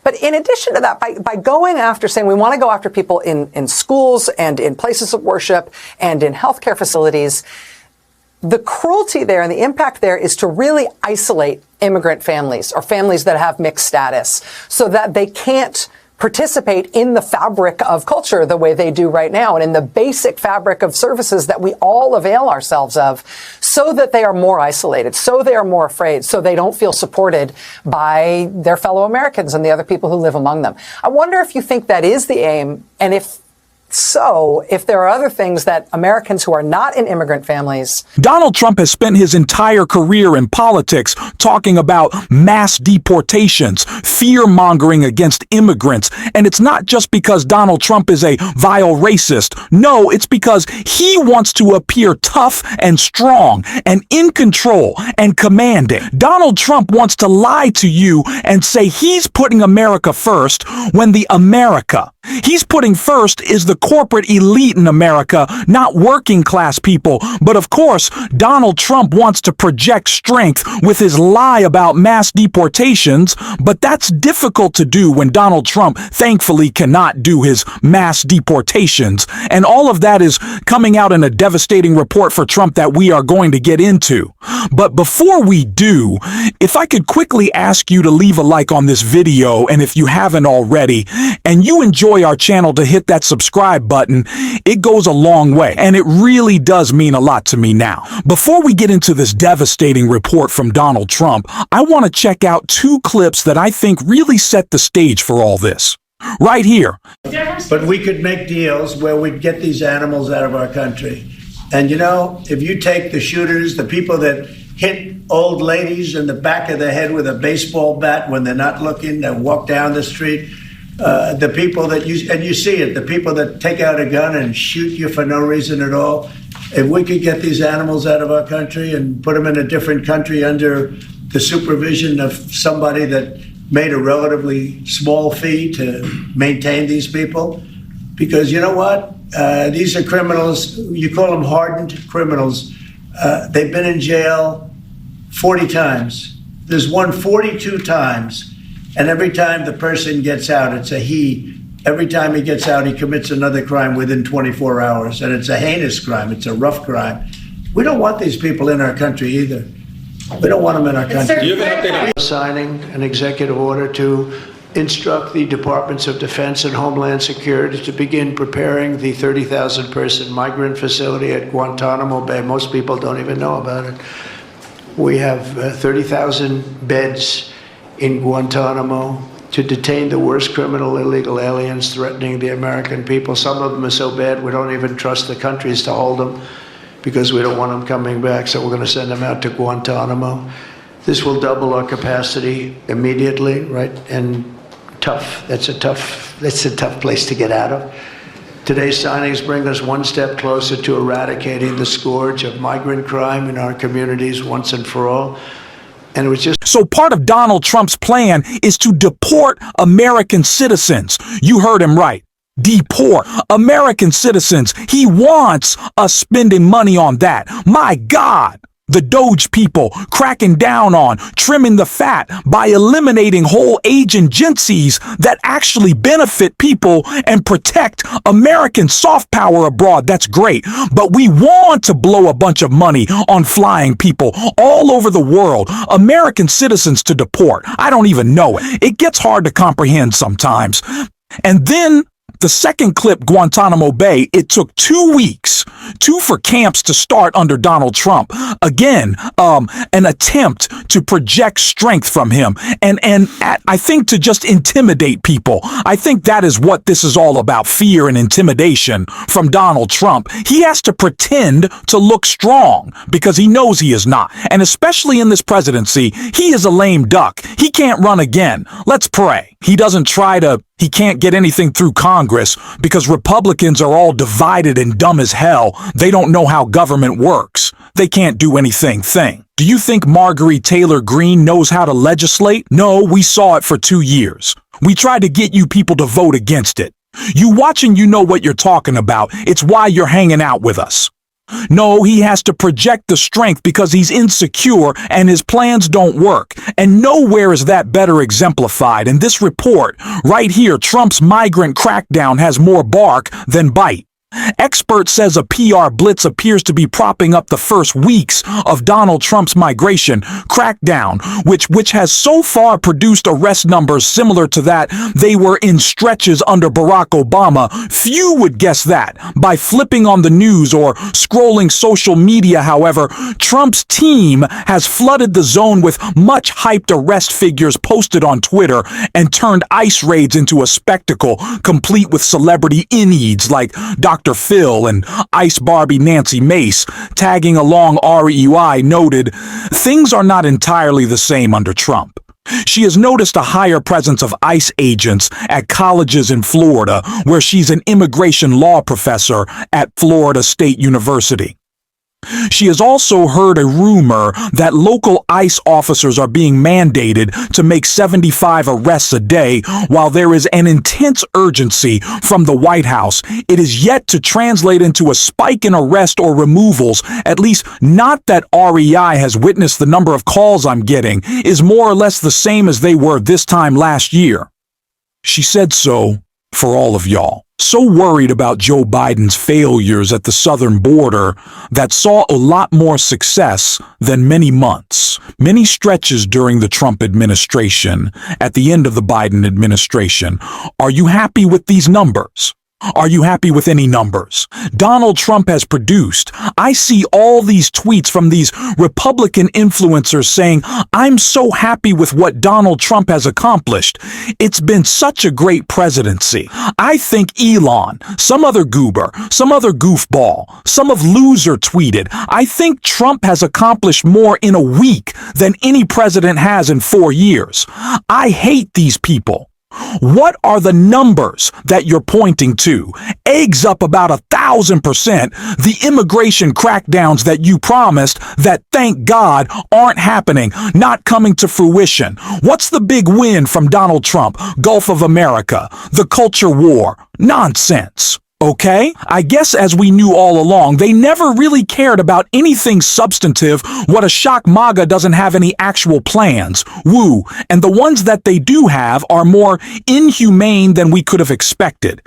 But in addition to that, by going after, saying we want to go after people in schools and in places of worship and in healthcare facilities, the cruelty there and the impact there is to really isolate immigrant families or families that have mixed status so that they can't participate in the fabric of culture the way they do right now and in the basic fabric of services that we all avail ourselves of, so that they are more isolated, so they are more afraid, so they don't feel supported by their fellow Americans and the other people who live among them. I wonder if you think that is the aim, and if so, if there are other things that Americans who are not in immigrant families. Donald Trump has spent his entire career in politics talking about mass deportations, fear-mongering against immigrants. And it's not just because Donald Trump is a vile racist. No, it's because he wants to appear tough and strong and in control and commanding. Donald Trump wants to lie to you and say he's putting America first when the America he's putting first is the corporate elite in America, not working class people. But of course, Donald Trump wants to project strength with his lie about mass deportations, but that's difficult to do when Donald Trump thankfully cannot do his mass deportations. And all of that is coming out in a devastating report for Trump that we are going to get into. But before we do, if I could quickly ask you to leave a like on this video, and if you haven't already, and you enjoy our channel, to hit that subscribe button. It goes a long way, and it really does mean a lot to me now. Before we get into this devastating report from Donald Trump, I want to check out two clips that I think really set the stage for all this. Right here. But we could make deals where we'd get these animals out of our country. And you know, if you take the shooters, the people that hit old ladies in the back of the head with a baseball bat when they're not looking, that walk down the street, the people that you see it, the people that take out a gun and shoot you for no reason at all. If we could get these animals out of our country and put them in a different country under the supervision of somebody that made a relatively small fee to maintain these people, because you know what? These are criminals. You call them hardened criminals. They've been in jail 40 times. There's one 42 times. And every time the person gets out, it's a he. Every time he gets out, he commits another crime within 24 hours. And it's a heinous crime. It's a rough crime. We don't want these people in our country either. We don't want them in our country. We're signing an executive order to instruct the Departments of Defense and Homeland Security to begin preparing the 30,000-person migrant facility at Guantanamo Bay. Most people don't even know about it. We have 30,000 beds in Guantanamo to detain the worst criminal illegal aliens threatening the American people. Some of them are so bad we don't even trust the countries to hold them because we don't want them coming back, so we're going to send them out to Guantanamo. This will double our capacity immediately, right? And that's a tough place to get out of. Today's signings bring us one step closer to eradicating the scourge of migrant crime in our communities once and for all. And it was just so part of Donald Trump's plan is to deport American citizens. You heard him right. Deport American citizens. He wants us spending money on that. My God. The Doge people cracking down on, trimming the fat by eliminating whole agencies that actually benefit people and protect American soft power abroad. That's great. But we want to blow a bunch of money on flying people all over the world, American citizens to deport. I don't even know it. It gets hard to comprehend sometimes. And then the second clip, Guantanamo Bay, it took 2 weeks, for camps to start under Donald Trump. Again, an attempt to project strength from him and I think to just intimidate people. I think that is what this is all about, fear and intimidation from Donald Trump. He has to pretend to look strong because he knows he is not. And especially in this presidency, he is a lame duck. He can't run again. Let's pray. He can't get anything through Congress because Republicans are all divided and dumb as hell. They don't know how government works. They can't do anything. Do you think Marjorie Taylor Greene knows how to legislate? No, we saw it for 2 years. We tried to get you people to vote against it. You watch and you know what you're talking about. It's why you're hanging out with us. No, he has to project the strength because he's insecure and his plans don't work. And nowhere is that better exemplified. In this report, right here, Trump's migrant crackdown has more bark than bite. Expert says a PR blitz appears to be propping up the first weeks of Donald Trump's migration crackdown, which has so far produced arrest numbers similar to that they were in stretches under Barack Obama. Few would guess that by flipping on the news or scrolling social media. However, Trump's team has flooded the zone with much hyped arrest figures posted on Twitter and turned ICE raids into a spectacle complete with celebrity ineeds like Dr. Phil and Ice Barbie Nancy Mace. Tagging along, REI noted, things are not entirely the same under Trump. She has noticed a higher presence of ICE agents at colleges in Florida, where she's an immigration law professor at Florida State University. She has also heard a rumor that local ICE officers are being mandated to make 75 arrests a day. While there is an intense urgency from the White House, it is yet to translate into a spike in arrest or removals. At least not that REI has witnessed. The number of calls I'm getting is more or less the same as they were this time last year. She said so for all of y'all. So worried about Joe Biden's failures at the southern border that saw a lot more success than many months, many stretches during the Trump administration, at the end of the Biden administration. Are you happy with these numbers? Are you happy with any numbers Donald Trump has produced? I see all these tweets from these Republican influencers saying, I'm so happy with what Donald Trump has accomplished. It's been such a great presidency. I think Elon, some other goober, some other goofball, some of loser tweeted, I think Trump has accomplished more in a week than any president has in 4 years. I hate these people. What are the numbers that you're pointing to? Eggs up about 1,000%. The immigration crackdowns that you promised that, thank God, aren't happening, not coming to fruition. What's the big win from Donald Trump? Gulf of America, the culture war. Nonsense. Okay? I guess as we knew all along, they never really cared about anything substantive. What a shock MAGA doesn't have any actual plans. Woo. And the ones that they do have are more inhumane than we could have expected.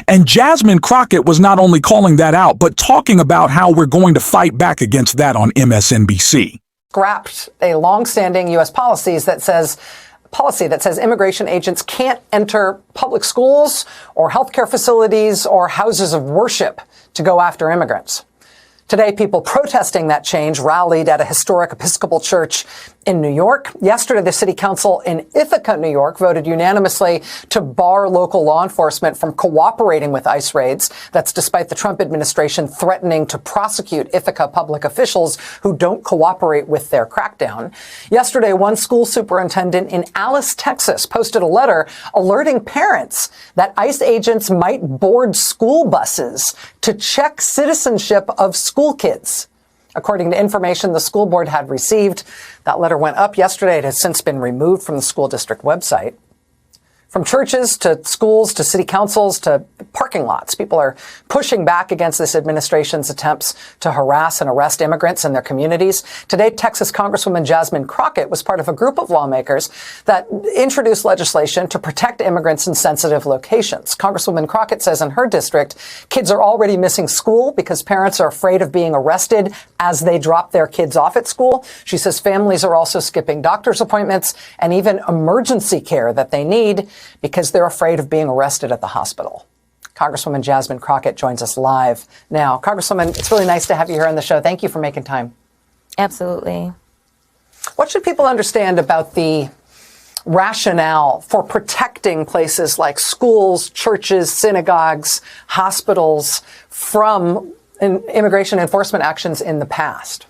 And Jasmine Crockett was not only calling that out, but talking about how we're going to fight back against that on MSNBC. Scrapped a long-standing U.S. policy that says immigration agents can't enter public schools or healthcare facilities or houses of worship to go after immigrants. Today, people protesting that change rallied at a historic Episcopal church in New York. Yesterday, the city council in Ithaca, New York, voted unanimously to bar local law enforcement from cooperating with ICE raids. That's despite the Trump administration threatening to prosecute Ithaca public officials who don't cooperate with their crackdown. Yesterday, one school superintendent in Alice, Texas, posted a letter alerting parents that ICE agents might board school buses to check citizenship of school kids. According to information the school board had received, that letter went up yesterday. It has since been removed from the school district website. From churches to schools to city councils to parking lots, people are pushing back against this administration's attempts to harass and arrest immigrants in their communities. Today, Texas Congresswoman Jasmine Crockett was part of a group of lawmakers that introduced legislation to protect immigrants in sensitive locations. Congresswoman Crockett says in her district, kids are already missing school because parents are afraid of being arrested as they drop their kids off at school. She says families are also skipping doctor's appointments and even emergency care that they need because they're afraid of being arrested at the hospital. Congresswoman Jasmine Crockett joins us live now. Congresswoman, it's really nice to have you here on the show. Thank you for making time. Absolutely. What should people understand about the rationale for protecting places like schools, churches, synagogues, hospitals from immigration enforcement actions in the past?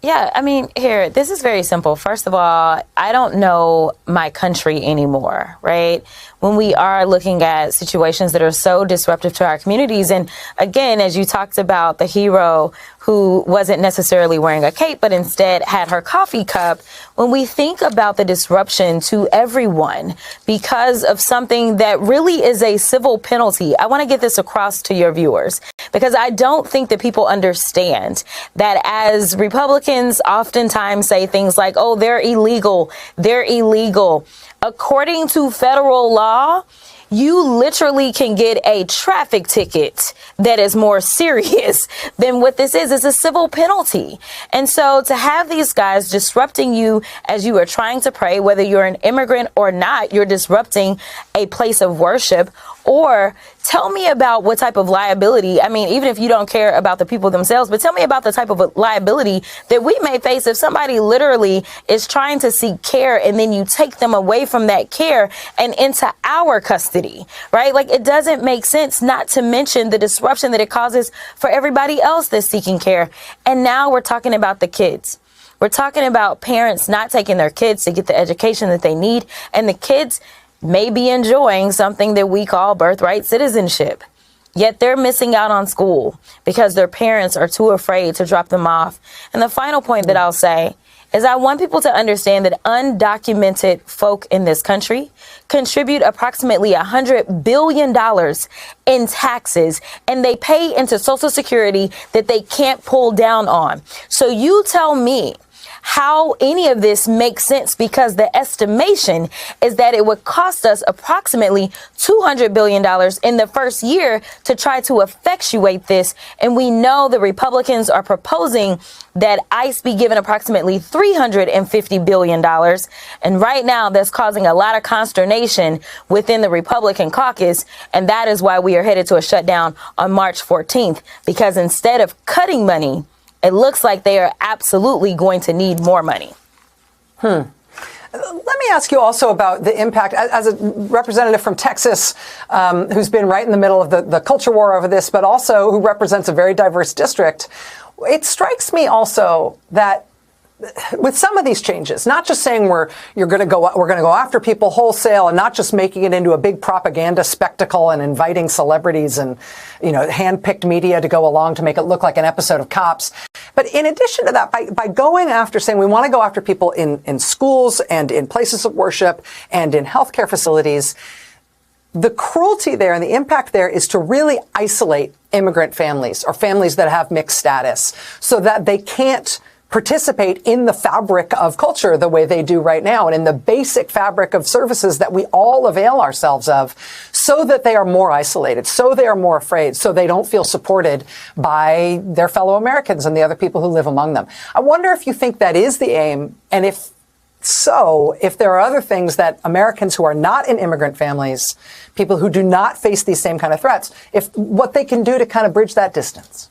Yeah, I mean, this is very simple. First of all, I don't know my country anymore, right? When we are looking at situations that are so disruptive to our communities. And again, as you talked about the hero who wasn't necessarily wearing a cape, but instead had her coffee cup. When we think about the disruption to everyone because of something that really is a civil penalty, I want to get this across to your viewers, because I don't think that people understand that as Republicans oftentimes say things like, oh, they're illegal. They're illegal. According to federal law, you literally can get a traffic ticket that is more serious than what this is. It's a civil penalty. And so to have these guys disrupting you as you are trying to pray, whether you're an immigrant or not, you're disrupting a place of worship. Or tell me about what type of liability. I mean, even if you don't care about the people themselves, but tell me about the type of liability that we may face if somebody literally is trying to seek care and then you take them away from that care and into our custody, right? Like, it doesn't make sense, not to mention the disruption that it causes for everybody else that's seeking care. And now we're talking about the kids. We're talking about parents not taking their kids to get the education that they need, and the kids may be enjoying something that we call birthright citizenship. Yet they're missing out on school because their parents are too afraid to drop them off. And the final point that I'll say is I want people to understand that undocumented folk in this country contribute approximately $100 billion in taxes, and they pay into Social Security that they can't pull down on. So you tell me how any of this makes sense, because the estimation is that it would cost us approximately $200 billion in the first year to try to effectuate this. And we know the Republicans are proposing that ICE be given approximately $350 billion. And right now that's causing a lot of consternation within the Republican caucus. And that is why we are headed to a shutdown on March 14th, because instead of cutting money, it looks like they are absolutely going to need more money. Let me ask you also about the impact, as a representative from Texas, who's been right in the middle of the culture war over this, but also who represents a very diverse district. It strikes me also that with some of these changes, not just saying we're going to go after people wholesale, and not just making it into a big propaganda spectacle and inviting celebrities and, hand-picked media to go along to make it look like an episode of Cops. But in addition to that, by going after, saying we want to go after people in schools and in places of worship and in healthcare facilities, the cruelty there and the impact there is to really isolate immigrant families or families that have mixed status so that they can't participate in the fabric of culture the way they do right now, and in the basic fabric of services that we all avail ourselves of, so that they are more isolated, so they are more afraid, so they don't feel supported by their fellow Americans and the other people who live among them. I wonder if you think that is the aim, and if so, if there are other things that Americans who are not in immigrant families, people who do not face these same kind of threats, if what they can do to kind of bridge that distance.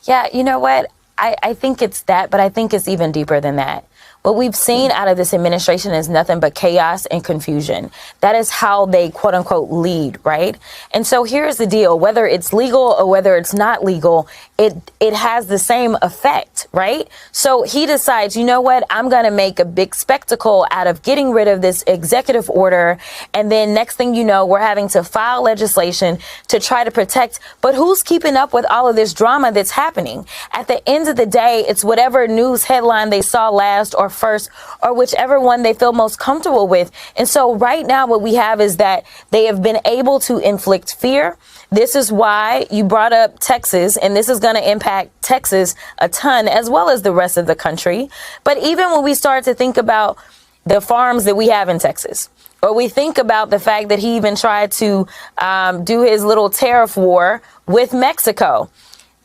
Yeah, you know what? I think it's that, but I think it's even deeper than that. What we've seen out of this administration is nothing but chaos and confusion. That is how they, quote unquote, lead, right? And so here's the deal. Whether it's legal or whether it's not legal, it has the same effect, right? So he decides, you know what, I'm going to make a big spectacle out of getting rid of this executive order. And then next thing you know, we're having to file legislation to try to protect. But who's keeping up with all of this drama that's happening? At the end of the day, it's whatever news headline they saw last or first, or whichever one they feel most comfortable with. And so right now what we have is that they have been able to inflict fear. This is why you brought up Texas, and this is going to impact Texas a ton, as well as the rest of the country. But even when we start to think about the farms that we have in Texas, or we think about the fact that he even tried to do his little tariff war with Mexico.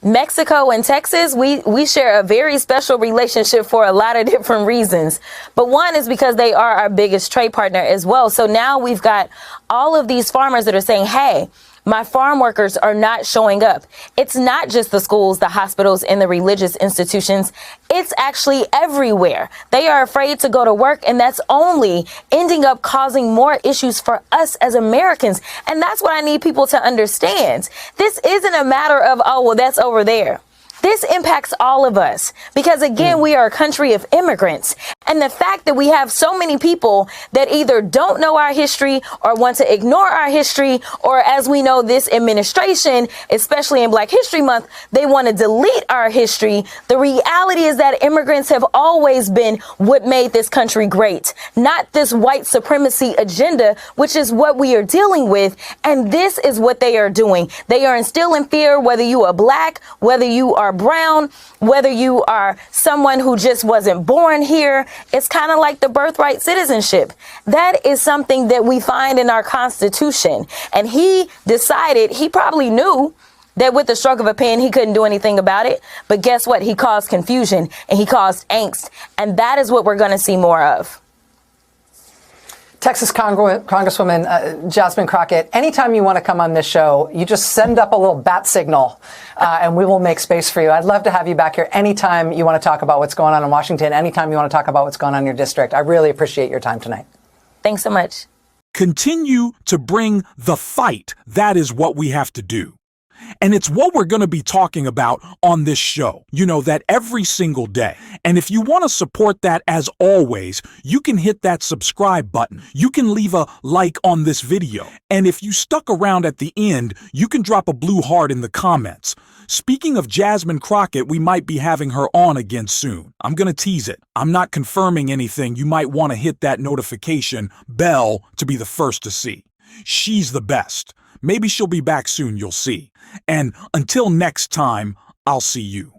Mexico and Texas, we share a very special relationship for a lot of different reasons. But one is because they are our biggest trade partner as well. So now we've got all of these farmers that are saying, hey, my farm workers are not showing up. It's not just the schools, the hospitals, and the religious institutions. It's actually everywhere. They are afraid to go to work, and that's only ending up causing more issues for us as Americans. And that's what I need people to understand. This isn't a matter of, oh, well, that's over there. This impacts all of us because, again, we are a country of immigrants. And the fact that we have so many people that either don't know our history or want to ignore our history, or as we know, this administration, especially in Black History Month, they want to delete our history. The reality is that immigrants have always been what made this country great, not this white supremacy agenda, which is what we are dealing with. And this is what they are doing. They are instilling fear, whether you are Black, whether you are brown, whether you are someone who just wasn't born here. It's kind of like the birthright citizenship. That is something that we find in our Constitution. And he decided, he probably knew that with the stroke of a pen, he couldn't do anything about it. But guess what? He caused confusion and he caused angst. And that is what we're going to see more of. Texas Congresswoman Jasmine Crockett, anytime you want to come on this show, you just send up a little bat signal and we will make space for you. I'd love to have you back here anytime you want to talk about what's going on in Washington, anytime you want to talk about what's going on in your district. I really appreciate your time tonight. Thanks so much. Continue to bring the fight. That is what we have to do. And it's what we're going to be talking about on this show. You know, that every single day. And if you want to support that, as always, you can hit that subscribe button. You can leave a like on this video. And if you stuck around at the end, you can drop a blue heart in the comments. Speaking of Jasmine Crockett, we might be having her on again soon. I'm going to tease it. I'm not confirming anything. You might want to hit that notification bell to be the first to see. She's the best. Maybe she'll be back soon, you'll see. And until next time, I'll see you.